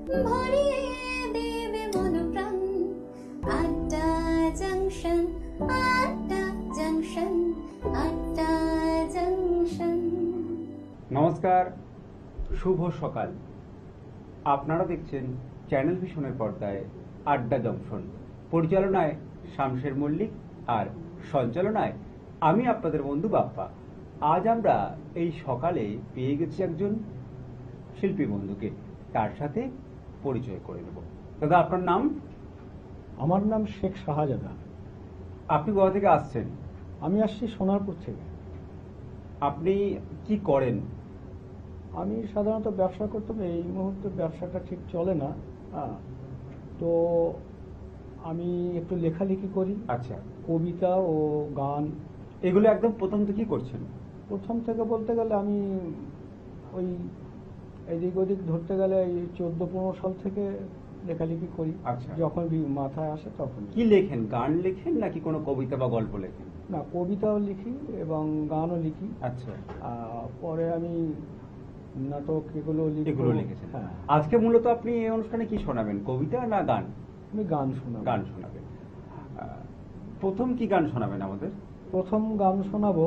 ভরিয়ে দেবে মন প্রাণ। আড্ডা জংশন, আড্ডা জংশন, আড্ডা জংশন। নমস্কার, শুভ সকাল। আপনারা দেখছেন চ্যানেল ভিশনের পর্দায় আড্ডা জংশন। পরিচালনায় শামশের মল্লিক আর সঞ্চালনায় আমি আপনাদের বন্ধু বাপ্পা। আজ আমরা এই সকালে পেয়ে গেছি একজন শিল্পী বন্ধুকে, তার সাথে পরিচয় করে নেব। দাদা, আপনার নাম? আমার নাম শেখ শাহজাদা। আপনি কোথা থেকে আসছেন? আমি আসছি সোনারপুর থেকে। আপনি কি করেন? আমি সাধারণত ব্যবসা করতাম, এই মুহূর্তে ব্যবসাটা ঠিক চলে না। তো আমি একটু লেখালেখি করি। আচ্ছা, কবিতা ও গান। এগুলো একদম প্রথম থেকেই করছেন? প্রথম থেকে বলতে গেলে আমি ওই এদিক ওদিক ধরতে গেলে এই 14-15 সাল থেকে লেখালেখি করি। আচ্ছা, যখন মাথায় আসে তখন। কি লেখেন? গান লেখেন নাকি কোনো কবিতা বা গল্প লেখেন? না, কবিতাও লিখি এবং গানও লিখি। আচ্ছা, পরে আমি নাটক এগুলো লিখেছেন। হ্যাঁ। আজকে মূলত আপনি এই অনুষ্ঠানে কি শোনাবেন, কবিতা না গান? আমি গান শোনাবেন। প্রথম কি গান শোনাবেন আমাদের? প্রথম গান শোনাবো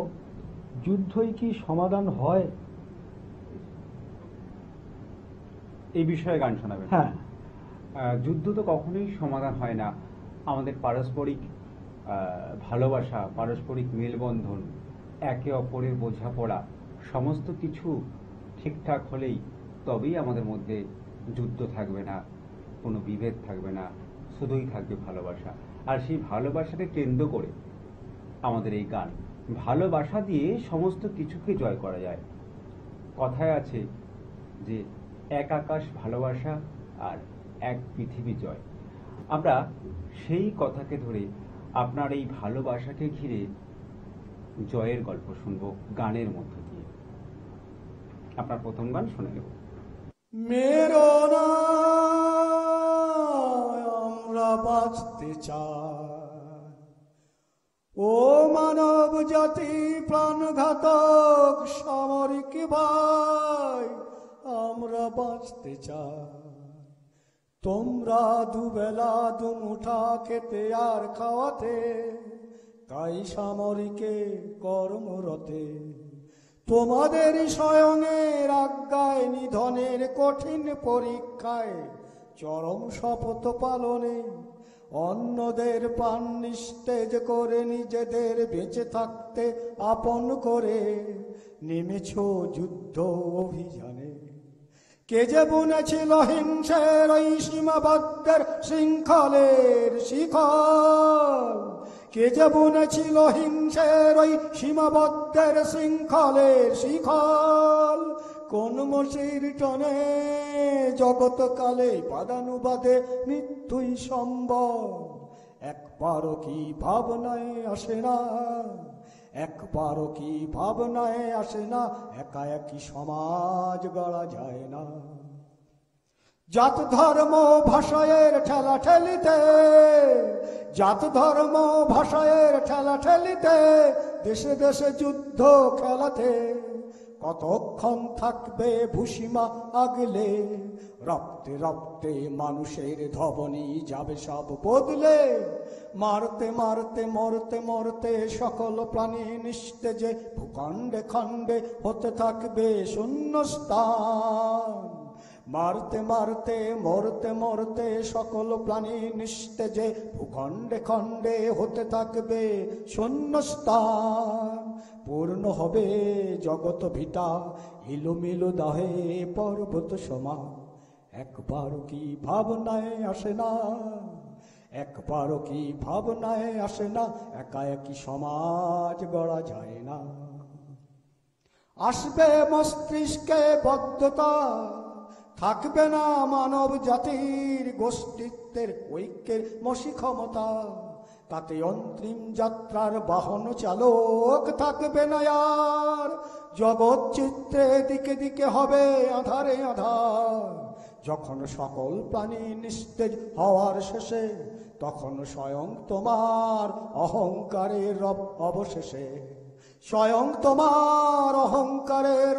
যুদ্ধই কি সমাধান হয়, এই বিষয়ে গান শোনাবেন? হ্যাঁ। যুদ্ধ তো কখনোই সমাধান হয় না। আমাদের পারস্পরিক ভালোবাসা, পারস্পরিক মেলবন্ধন, একে অপরের বোঝাপড়া, সমস্ত কিছু ঠিকঠাক হলেই তবেই আমাদের মধ্যে যুদ্ধ থাকবে না, কোনো বিভেদ থাকবে না, শুধুই থাকবে ভালোবাসা। আর সেই ভালোবাসাকে কেন্দ্র করে আমাদের এই গান। ভালোবাসা দিয়ে সমস্ত কিছুকে জয় করা যায়। কথায় আছে যে এক আকাশ ভালোবাসা আর এক পৃথিবী জয়। আমরা সেই কথাকে ধরে আপনার এই ভালোবাসাকে ঘিরে জয়ের গল্প শুনবো গানের মধ্য দিয়ে। আপনার প্রথম গান শুনে নেব। মেরো না আমরা বাঁচতে চাই, ও মানব জাতি প্রাণঘাতক সামরিক ভাই, আমরা বাঁচতে চাই। তোমরা দুবেলা দুমুঠা খেতে আর খাওয়াতে, তাই সামরিকে কর্মরতে। তোমাদের স্বয়ংয়ের আজ্ঞায় নিধনের কঠিন পরীক্ষায় চরম শপথ পালনে অন্যদের প্রাণ নিস্তেজ করে নিজেদের বেঁচে থাকতে আপন করে নেমেছ যুদ্ধ অভিযানে। কে যে বুনেছিল হিংসের ওই সীমাবদ্ধের শৃঙ্খলের শিখল, কে যে বুনেছিল হিংসের ওই সীমাবদ্ধের শৃঙ্খলের শিখল। কোন মসির টনে জগৎকালে পাদানুবাদে মৃত্যুই সম্ভব। একবারও কি ভাবনায় আসে না, একবারও কি ভাবনায় আসে না, একা একই সমাজ গড়া যায় না। জাত ধর্ম ভাষায়ের ঠেলা ঠেলিতে, জাত ধর্ম ভাষায়ের ঠেলা ঠেলিতে, দেশে দেশে যুদ্ধ খেলাতে কতক্ষণ থাকবে ভূসীমা আগলে। রক্তে রক্তে মানুষের ধবনী যাবে সব বদলে। মারতে মারতে মরতে মরতে সকল প্রাণী নিস্তেজে ভূখণ্ডে খণ্ডে হতে থাকবে শূন্যস্থান। মারতে মারতে মরতে মরতে সকল প্রাণী নিস্তেজে ভূখণ্ডে খণ্ডে হতে থাকবে শূন্যস্থান। পূর্ণ হবে জগৎ ভিটা ইলুমিলু দাহে পর্বত সমান। একবারও কি ভাবনায় আসে না, একবারও কি ভাবনায় আসে না, একা একই সমাজ গড়া যায় না। আসবে মস্তিষ্কে বদ্ধতা, থাকবে না মানব জাতির গোষ্ঠীত্বের ঐক্যের মসি ক্ষমতা। তাতে অন্তিম যাত্রার বাহন চালক থাকবে না আর। জগৎ চিত্রে দিকে দিকে হবে আধারে আধার। যখন সকল প্রাণী নিস্তেজ হওয়ার শেষে, তখন স্বয়ং তোমার অহংকারের অবশেষে, স্বয়ং তোমার অহংকারের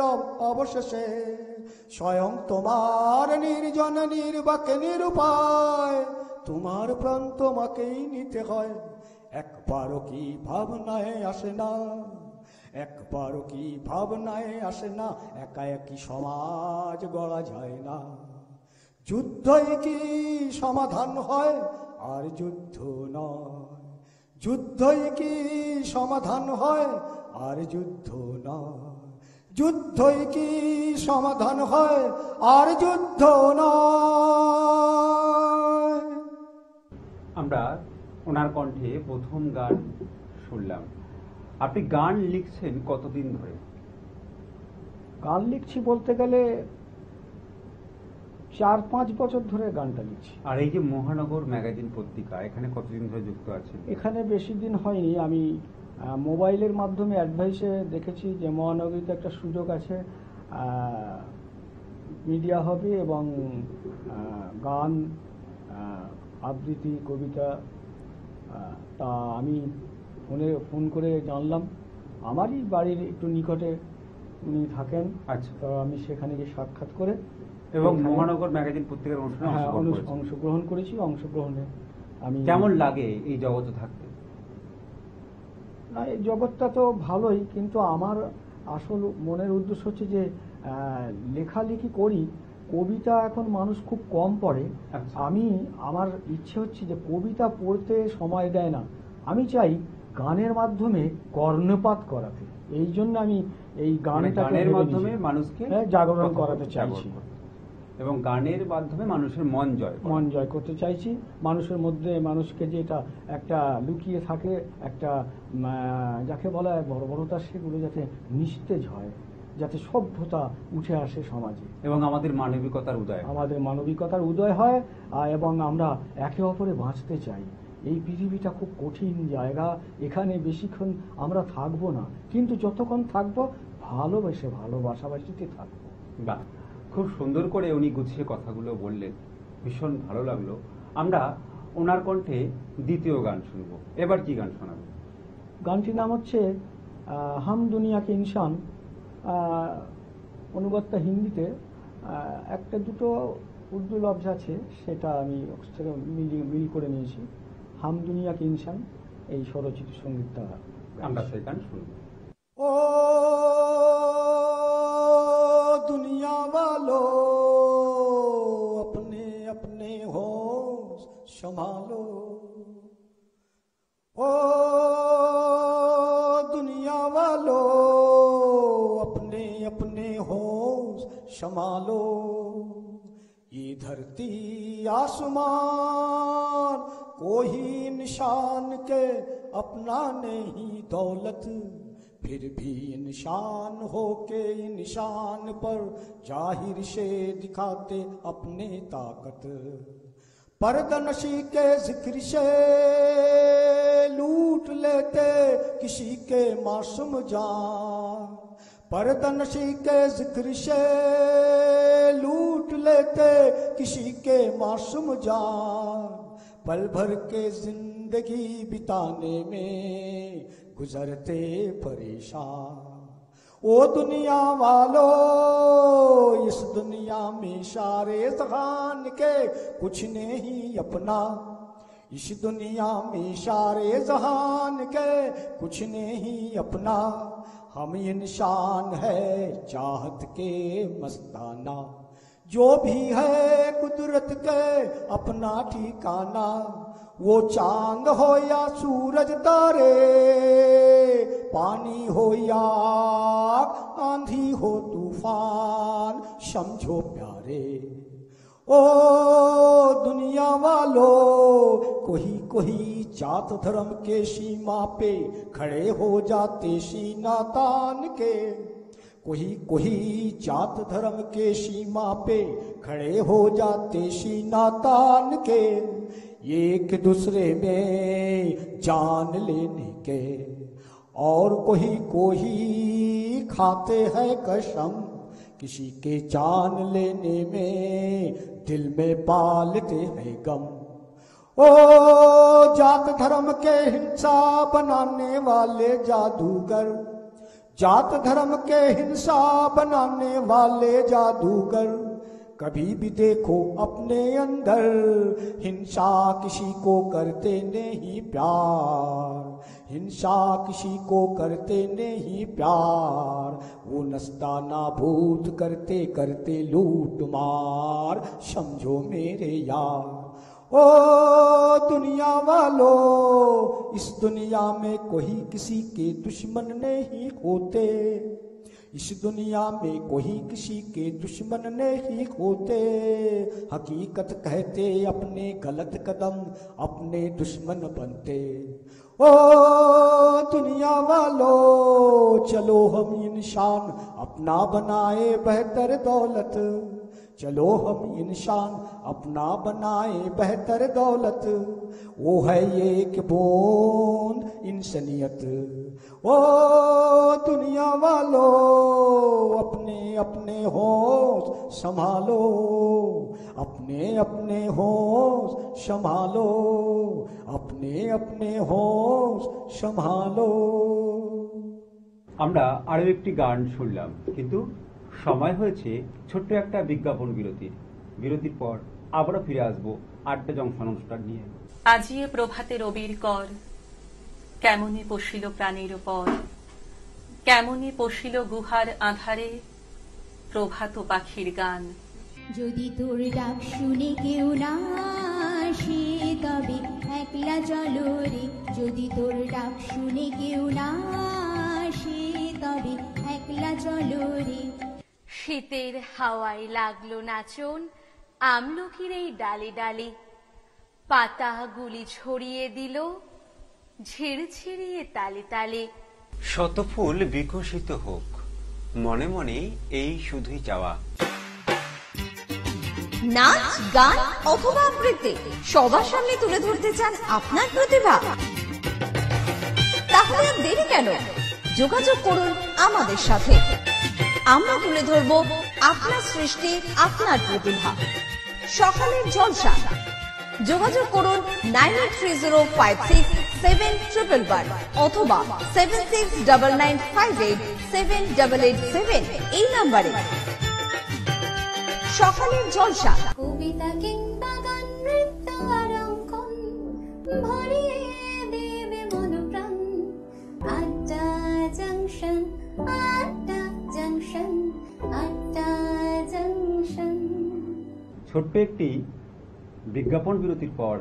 অবশেষে স্বয়ং তোমার নির্জন নির্বাক নিরুপায়, তোমার প্রাণ তোমাকেই নিতে হয়। একবারও কি ভাবনায় আসে না, একবারও কি ভাবনায় আসে না, একা একই সমাজ গড়া যায় না। যুদ্ধই কি সমাধান হয় আর যুদ্ধ নয়, যুদ্ধই কি সমাধান হয় আর যুদ্ধ নয়, যুদ্ধই কি সমাধান হয় আর যুদ্ধ নয়। আমরা ওনার কণ্ঠে প্রথম গান শুনলাম। আপনি গান লিখছেন কতদিন ধরে? গান লিখছি বলতে গেলে 4-5 বছর ধরে গানটা লিখছি। আর এই যে মহানগর ম্যাগাজিন পত্রিকা, এখানে কতদিন ধরে যুক্ত আছেন? এখানে বেশি দিন হয়নি। আমি মোবাইলের মাধ্যমে অ্যাডভাইসে দেখেছি যে মহানগরীতে একটা সুযোগ আছে, মিডিয়া হবে এবং গান, আবৃত্তি, কবিতা। তা আমি ফোন করে জানলাম, আমারই বাড়ির একটু নিকটে উনি থাকেন। আচ্ছা। তো আমি সেখানে গিয়ে সাক্ষাৎ করে এবং মহানগর ম্যাগাজিন পত্রিকার অংশগ্রহণ করেছি। অংশগ্রহণে আমি কেমন লাগে এই জগতে থাকতে? না, এই জগৎটা তো ভালোই, কিন্তু আমার আসল মনের উদ্দেশ্য হচ্ছে যে লেখালেখি করি। কবিতা এখন মানুষ খুব কম পড়ে। আচ্ছা। আমার ইচ্ছে হচ্ছে যে কবিতা পড়তে সময় দেয় না, আমি চাই গানের মাধ্যমে কর্ণপাত করাতে। এই জন্য আমি এই গানের মাধ্যমে মানুষকে জাগরণ করাতে চাইছি এবং গানের মাধ্যমে মানুষের মন জয় করতে চাইছি। মানুষের মধ্যে মানুষকে যেটা একটা লুকিয়ে থাকে, একটা যাকে বলা হয় বর্বরতা, সেগুলো যাতে নিস্তেজ হয়, যাতে সভ্যতা উঠে আসে সমাজে এবং আমাদের মানবিকতার উদয় হয় এবং আমরা একে অপরে বাঁচতে চাই। এই পৃথিবীটা খুব কঠিন জায়গা, এখানে বেশিক্ষণ আমরা থাকবো না, কিন্তু যতক্ষণ থাকবো ভালোবাসাবাসিতে থাকবো। বাহ, খুব সুন্দর করে উনি গুছিয়ে কথাগুলো বললেন, ভীষণ ভালো লাগলো। আমরা ওনার কণ্ঠে দ্বিতীয় গান শুনবো। এবার কি গান শোনাবো? গানটির নাম হচ্ছে হাম দুনিয়া কে ইনসান। অনুবাদটা হিন্দিতে, একটা দুটো উর্দু লফজ আছে, সেটা আমি মিল করে নিয়েছি। হাম দুনিয়া কে ইনসান, এই স্বরচিত সঙ্গীতটা আমরা সেই গান শুনবো। ও दुनिया वालों, अपने अपने होश संभालो। ओ दुनिया वालों, अपने अपने होश संभालो। ये धरती आसमान कोई निशान के अपना नहीं दौलत, फिर भी इंसान हो के इंसान पर जाहिर से दिखाते अपने ताकत। पर्दनशी के जिक्र से लूट लेते किसी के मासूम जान, पर्दनशी के जिक्र से लूट लेते किसी के मासूम जान। पल भर के जिंदगी बिताने में गुजरते परेशान। ओ दुनिया वालों, इस दुनिया में सारे जहान के कुछ नहीं अपना, इस दुनिया में सारे जहान के कुछ नहीं अपना। हम इंसान है चाहत के मस्ताना, जो भी है कुदरत के अपना ठिकाना। वो चांद हो या सूरज तारे, पानी हो या आंधी हो तूफान, समझो प्यारे। ओ दुनिया वालों, कोई जात धर्म के सीमा पे खड़े हो जाते सीना तान के, कोई जात धर्म के सीमा पे खड़े हो जाते सीना तान के। एक दूसरे में जान लेने के, और कोई खाते हैं कसम, किसी के जान लेने में दिल में पालते हैं गम। ओ जात धर्म के हिंसा बनाने वाले जादूगर, जात धर्म के हिंसा बनाने वाले जादूगर, कभी भी देखो अपने अंदर हिंसा किसी को करते नहीं प्यार, हिंसा किसी को करते नहीं प्यार, वो नस्ता नाबूद करते करते लूट मार, समझो मेरे यार। ओ दुनिया वालों, इस दुनिया में कोई किसी के दुश्मन नहीं होते, इस दुनिया में कोई किसी के दुश्मन नहीं होते, हकीकत कहते अपने गलत कदम अपने दुश्मन बनते। ओ दुनिया वालों, चलो हम इंसान अपना बनाए बेहतर दौलत, चलो हम इंसान अपना बनाए बेहतर दौलत, वो है एक बूंद इंसानियत। ओ दुनिया वालों, अपने अपने होश संभालो, अपने अपने होश संभालो, अपने अपने होश संभालो। আমরা আরো একটি গান শুনলাম, কিন্তু সময় হয়েছে ছোট্ট একটা বিজ্ঞাপন বিরতির। বিরতির পর আবারও ফিরে আসবো আড্ডা জংশন অনুষ্ঠান নিয়ে। আজিয়ে প্রভাতে রবির কর, কেমনে পশিল প্রাণের পর, কেমনে পশিল গুহার আধারে প্রভাত পাখির গান। যদি তোর ডাক শুনে কেউ না আসে তবে একলা চলো রে, যদি তোর ডাক শুনে কেউ না আসে তবে একলা চলো রে। শীতের হাওয়ায় লাগলো নাচন আমলকির এই ডালে ডালে, পাতাগুলি ছড়িয়ে দিল ঝিরঝিরিয়ে তালে তালে। শত ফুল বিকশিত হোক, মনে মনে এই শুধুই চাওয়া। নাচ, গান অথবা আবৃত্তি সবার সামনে তুলে ধরতে চান আপনার প্রতিভা? তাহলে আর দেরি কেন, যোগাযোগ করুন আমাদের সাথে। আমরা তুলে ধরব আপনার সৃষ্টি, আপনার প্রতিভা। সকালের জলসা, যোগাযোগ করুন 9830567111 অথবা 7699587887 এই নম্বরে। সকালের জলসা, কবিতা কিংবা গান, নৃত্য আর অঙ্কন ভরিয়ে দেবে মন প্রাণ। আড্ডা জংশন, আড্ডা জংশন, আড্ডা জংশন। ছোট্ট একটি বিজ্ঞাপন বিরতির পর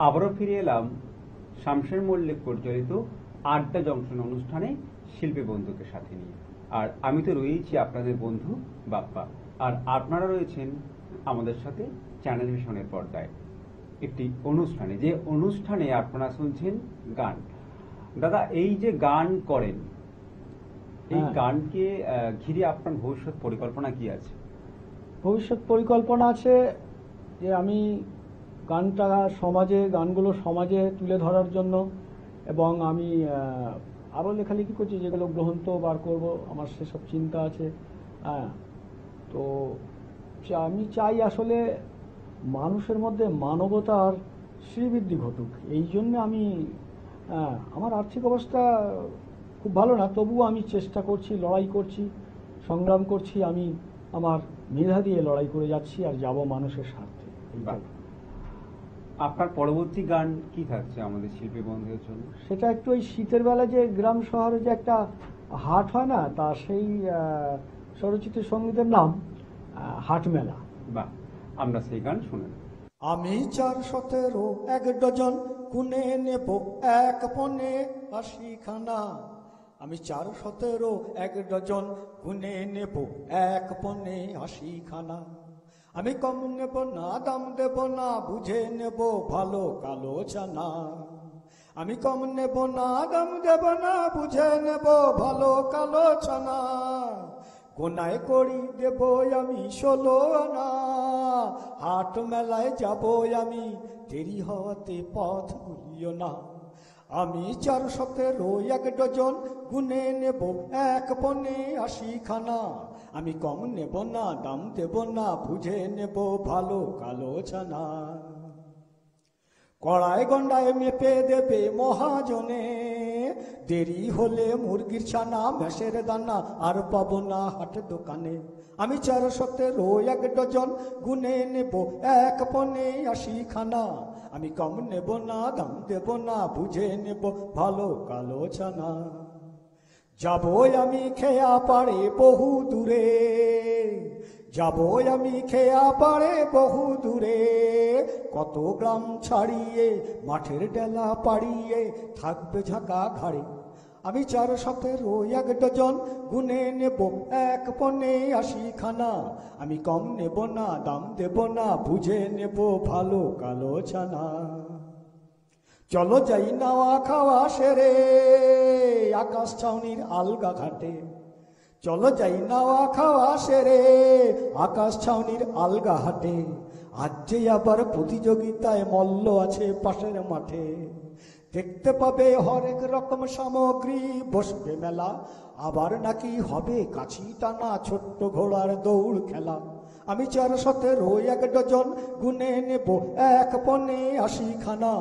আবারও ফিরে এলাম শামশের মল্লিক পরিচালিত আড্ডা জংশন অনুষ্ঠানে শিল্পী বন্ধুকে সাথে নিয়ে। আর আমি তো রয়েছি আপনাদের বন্ধু বাপ্পা, আর আপনারা রয়েছেন আমাদের সাথে চ্যানেল ভিশনের পর্দায় একটি অনুষ্ঠানে, যে অনুষ্ঠানে আপনারা শুনছেন গান। দাদা, এই যে গান করেন, এই গানকে ঘিরে আপনার ভবিষ্যৎ পরিকল্পনা কি আছে? ভবিষ্যৎ পরিকল্পনা আছে যে আমি গানটা গানগুলো সমাজে তুলে ধরার জন্য, এবং আমি আরও লেখালেখি করছি যেগুলো গ্রন্থ বার করব, আমার সেসব চিন্তা আছে। তো আমি চাই আসলে মানুষের মধ্যে মানবতার শ্রীবৃদ্ধি ঘটুক। এই জন্য আমি আমার আর্থিক অবস্থা খুব ভালো না, তবুও আমি চেষ্টা করছি, লড়াই করছি, সংগ্রাম করছি। আমি আমার মেধা দিয়ে লড়াই করে যাচ্ছি আর যাব মানুষের স্বার্থে। আপনার পরবর্তী গান কি থাকছে আমাদের শিল্পী বন্ধুদের জন্য? সেটা একটু ওই শীতের বেলা যে গ্রাম শহরে যে একটা হাট হয় না, তা সেই স্বরচিত সঙ্গীতের নাম হাট মেলা। বাহ, আমরা সেই গান শুনে। আমি 417 এক ডজন কুনে নেব এক পনে 80 খানা, আমি 417 এক ডজন কুনে নেব এক পনে 80 খানা। আমি কম নেব না, দাম দেব না, বুঝে নেব ভালো কালো চানা। আমি কম নেব না, দাম দেব না, বুঝে নেব ভালো কালো চানা। কোনায় করি দেব আমি 16 আনা, হাট মেলায় যাব আমি, দেরি হওয়াতে পথ ভুলিও না। আমি 417 এক ডজন গুনে নেব এক পনে 80 খানা। আমি কম নেব না, দাম দেব না, বুঝে নেব ভালো কালো ছানা। কড়ায় গন্ডায় মেপে দেবে মহাজনে, দেরি হলে মুরগির ছানা ভেসের দানা আর পাবো না হাট দোকানে। আমি 417 1 ডজন গুনে নেব 1 পনে 80 খানা। আমি কম নেব না, দাম দেব না, বুঝে নেব ভালো কালো ছানা। যাবো আমি খেয়া পাড়ে বহু দূরে, যাবো আমি খেয়া পাড়ে বহু দূরে, কত গ্রাম ছাড়িয়ে মাঠের ডেলা পাড়িয়ে থাকবে ঝাঁকা ঘাড়ে। আমি 417 1 ডজন গুনে নেব 1 পনে 80 খানা। আমি কম নেব না, দাম দেব না, বুঝে নেব ভালো কালো ছানা। চলো যাই নাওয়া খাওয়া সেরে আকাশ ছাউনির আলগা ঘাটে, চলো যাই নাওয়া খাওয়া সেরে আকাশ ছাউনির আলগা হাটে। আজ যে আবার প্রতিযোগিতায় মল্ল আছে পাশের মাঠে, দেখতে পাবে হরেক রকম সামগ্রী, বসবে মেলা, আবার নাকি হবে কাছি টানা ছোট্ট ঘোড়ার দৌড় খেলা। আমি 417 1 ডজন গুনে নেব 1 পনে 80 খানা।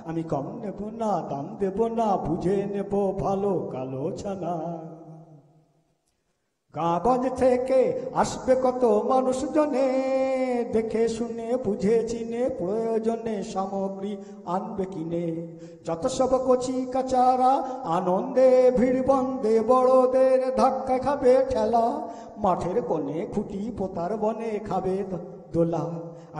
আমি কম নেব না, দাম দেব না, বুঝে নেব ভালো কালো ছানা। গাঁগঞ্জ থেকে আসবে কত মানুষজনে, দেখে শুনে বুঝে চিনে প্রয়োজনে সামগ্রী আনবে কিনে। যত সব কচি কাচারা আনন্দে ভিড় বন্দে, বড়দের ধাক্কা খাবে ঠেলা, মাঠের কোণে খুঁটি পোতার বনে খাবে দোলা।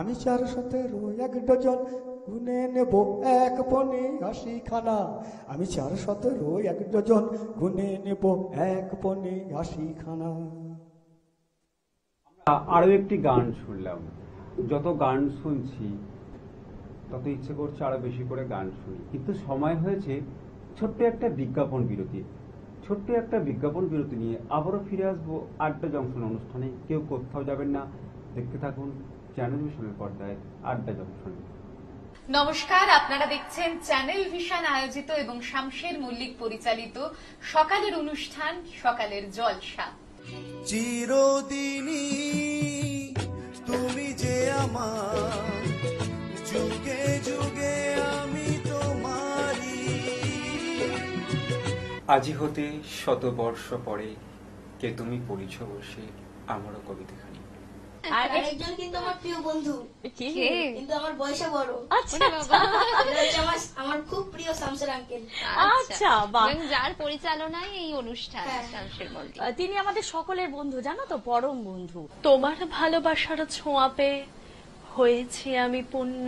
আমি 417 1 ডজন গুনে নেব 1 পনে 80 খানা। আমি 417 1 ডজন গুনে নেব 1 পনে 80 খানা। আরো একটি গান শুনলাম। যত গান শুনছি তত ইচ্ছে করছে আরো বেশি করে গান শুনি, কিন্তু সময় হয়েছে ছোট্ট একটা বিজ্ঞাপন বিরতি। ছোট্ট একটা বিজ্ঞাপন বিরতি নিয়ে আবারও ফিরে আসবো আড্ডা জংশন অনুষ্ঠানে। কেউ কোথাও যাবেন না, দেখতে থাকুন চ্যানেল ভিশনের পর্দায় আড্ডা জংশন। নমস্কার, আপনারা দেখছেন চ্যানেল ভিশন আয়োজিত এবং শামশের মল্লিক পরিচালিত সকালের অনুষ্ঠান সকালের জলসা। চিরদিনই তুমি যে আমার, যুগে যুগে আমি তোমারই। আজি হতে 100 বর্ষ পরে কে তুমি পড়িছ বসে আমারও কবিতাখানি। আর একজন কিন্তু আমার প্রিয় বন্ধু, কিন্তু আমার বয়সে বড়। আচ্ছা আমার খুব প্রিয় শামসের আঙ্কেল। আচ্ছা, যার পরিচালনায় এই অনুষ্ঠান শামশের মল্লিক। তিনি আমাদের সকলের বন্ধু, জানো তো, পরম বন্ধু। তোমার ভালোবাসার ছোঁয়া পেয়ে হয়েছি আমি পূর্ণ,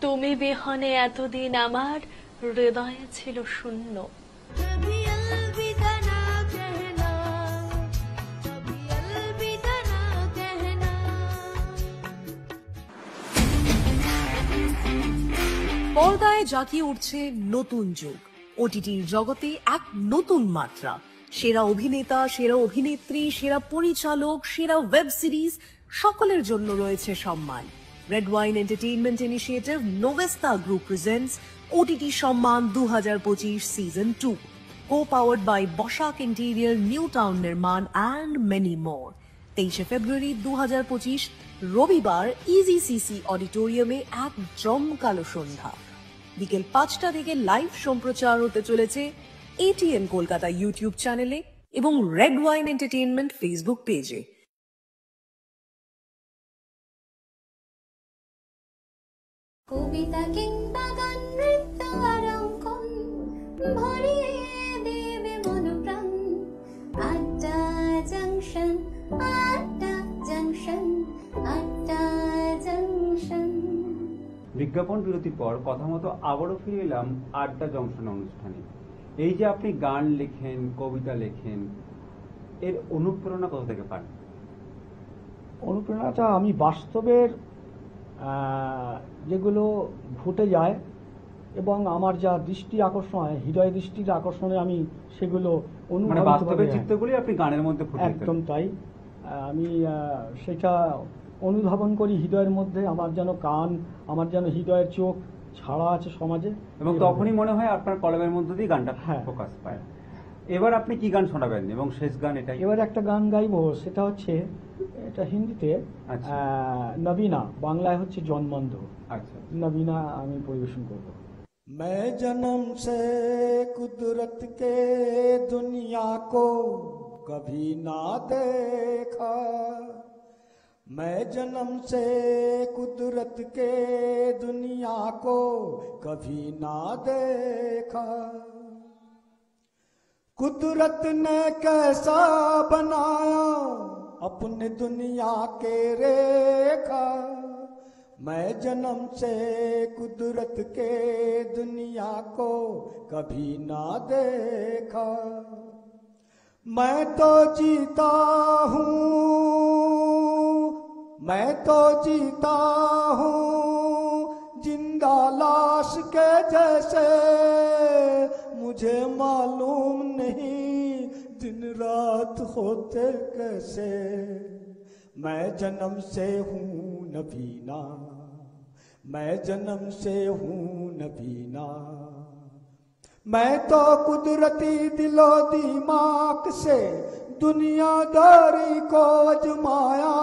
তুমি বিহনে এতদিন আমার হৃদয়ে ছিল শূন্য। পর্দায় জাঁকিয়ে উঠছে নতুন যুগ। ওটিটির জগতে এক নতুন মাত্রা। সেরা অভিনেতা, সেরা অভিনেত্রী, সেরা পরিচালক, সেরা ওয়েব সিরিজ, সকলের জন্য রয়েছে সম্মান। Red wine entertainment initiative Novesta group presents OTT Samman 2025 season 2, co-powered by Basak interior, new town Nirman and many more. 23 February 2025 রবিবার ইজিসিসি অডিটোরিয়ামে এক জমকালো সন্ধ্যা। বিকেল 5টা থেকে লাইভ সম্প্রচার হতে চলেছে এটিএন কলকাতা ইউটিউব চ্যানেলে এবং রেড ওয়াইন এন্টারটেইনমেন্ট ফেসবুক পেজে। কবিতা কিংবা গান, নৃত্য আর অঙ্কন ভরিয়ে দেবে মনোপ্রাণ। আড্ডা জংশন, আড্ডা জংশন, আড্ডা জংশন। বিজ্ঞাপন বিরতির পর কথা মতো আবারও ফিরে এলাম আড্ডা জংশন অনুষ্ঠানে। এই যে আপনি গান লেখেন, কবিতা লেখেন, এর অনুপ্রেরণা কোথা থেকে পান? অনুপ্রেরণাটা আমি বাস্তবের যেগুলো ঘটে যায় এবং আমার যা দৃষ্টি আকর্ষণ হয়, হৃদয় দৃষ্টির আকর্ষণে আমি সেগুলো বাস্তবের চিত্রগুলি আপনি গানের মধ্যে ফুটে একদম তাই। আমি সেটা অনুধাবন করি হৃদয়ের মধ্যে। আমার যেন কান, আমার যেন হৃদয়ের চোখ ছাড়া আছে সমাজে, এবং তখনই মনে হয় আপনার কলমের মধ্যে দিয়ে গানটা ফোকাস পায়। এবার আপনি কি গান শোনাবেন এবং শেষ গান এটাই? এবার একটা গান গাইবো, সেটা হচ্ছে, এটা হিন্দিতে, আচ্ছা। নবীনা, বাংলায় হচ্ছে জন্মন্ধ। আচ্ছা, नबीना আমি পরিবেশন করব। मैं जन्म से कुदरत के दुनिया को कभी ना देखा, मैं जन्म से कुदरत के दुनिया को कभी ना देखा, कुदरत ने कैसा बनाया अपने दुनिया के रेखा, मैं जन्म से कुदरत के दुनिया को कभी ना देखा, मैं तो जीता हूँ, मैं तो जीता हूँ जिंदा लाश के जैसे, मुझे मालूम नहीं दिन रात होते कैसे, मैं जन्म से हूँ नबीना, मैं जन्म से हूँ नबीना, मैं तो कुदरती दिलो दिमाग से दुनियादारी को अजमाया,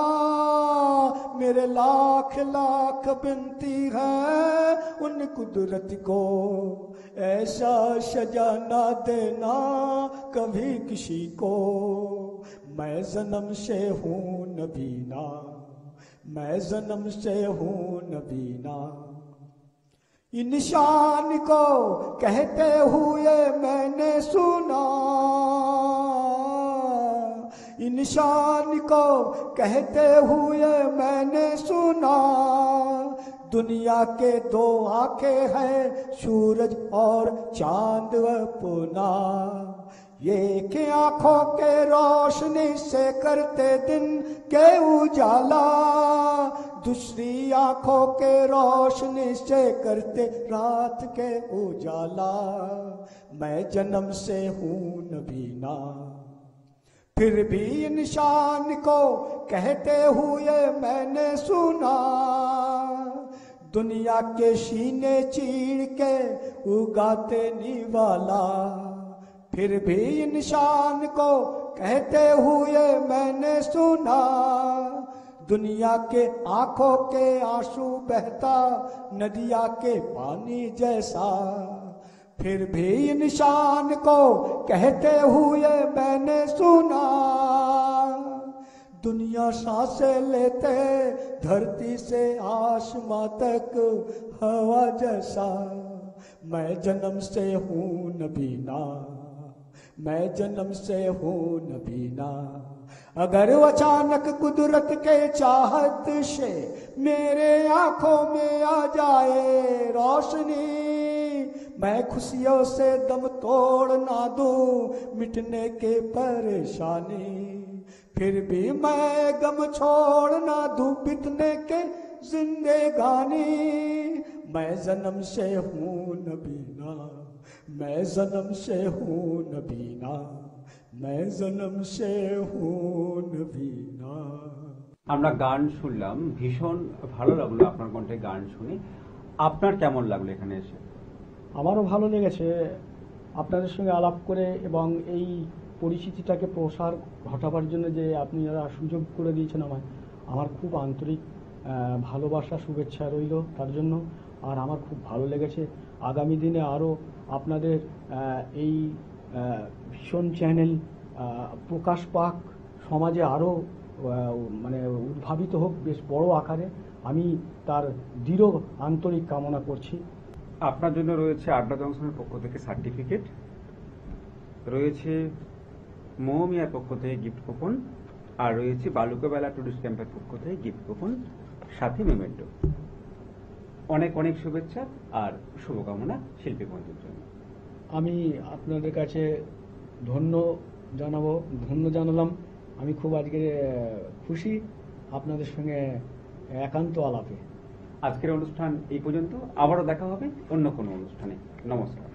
मेरे लाख लाख बिनती है उन कुदरत को, ऐसा सजा ना देना कभी किसी को, मैं जन्म से हूँ नबीना, मैं जन्म से हूँ नबीना, इन शान को कहते हुए मैंने सुना, इन शान को कहते हुए मैंने सुना, दुनिया के दो आंखें हैं सूरज और चांद अपना, ये के आंखों के रोशनी से करते दिन के उजाला, दूसरी आंखों के रोशनी से करते रात के उजाला, मैं जन्म से हूँ नबीना, फिर भी इंसान को कहते हुए मैंने सुना, दुनिया के सीने चीर के उगाते निवाला, फिर भी इंसान को कहते हुए मैंने सुना, दुनिया के आंखों के आंसू बहता नदिया के पानी जैसा, फिर भी इंसान को कहते हुए मैंने सुना, दुनिया सांसें लेते धरती से आसमां तक हवा जैसा, मैं जन्म से हूँ नबीना, मैं जन्म से हूँ नबीना, अगर अचानक कुदरत के चाहत से मेरे आंखों में आ जाए रोशनी, मैं खुशियों से दम तोड़ ना दूं मिटने के परेशानी, फिर भी मैं गम छोड़ ना दूं बीतने के जिंदगानी, मैं जन्म से हूँ नबीना, मैं जन्म से हूँ नबीना, मैं जन्म से हूँ नबीना। আমরা গান শুনলাম, ভীষণ ভালো লাগলো আপনার কণ্ঠে গান শুনে। আপনার কেমন লাগলো এখানে এসে? আমারও ভালো লেগেছে আপনাদের সঙ্গে আলাপ করে, এবং এই পরিচিতিটাকে প্রসার ঘটাবার জন্য যে আপনারা সুযোগ করে দিয়েছেন আমায়, আমার খুব আন্তরিক ভালোবাসা শুভেচ্ছা রইল তার জন্য। আর আমার খুব ভালো লেগেছে, আগামী দিনে আরও আপনাদের এই ভীষণ চ্যানেল প্রকাশ পাক, সমাজে আরও মানে উদ্ভাবিত হোক বেশ বড় আকারে, আমি তার দৃঢ় আন্তরিক কামনা করছি। আপনার জন্য রয়েছে আড্ডা জংশনের পক্ষ থেকে সার্টিফিকেট, রয়েছে মৌমিয়ার পক্ষ থেকে গিফট কুপন, আর রয়েছে বালুকাবেলা টুরিস্ট ক্যাম্পের পক্ষ থেকে গিফট কুপন, সাথে মেমেন্টো। অনেক অনেক শুভেচ্ছা আর শুভকামনা শিল্পী বন্ধুর জন্য। আমি আপনাদের কাছে ধন্য জানালাম। আমি খুব আজকে খুশি আপনাদের সঙ্গে একান্ত আলাপে। আজকের অনুষ্ঠান এই পর্যন্ত, আবারও দেখা হবে অন্য কোনো অনুষ্ঠানে। নমস্কার।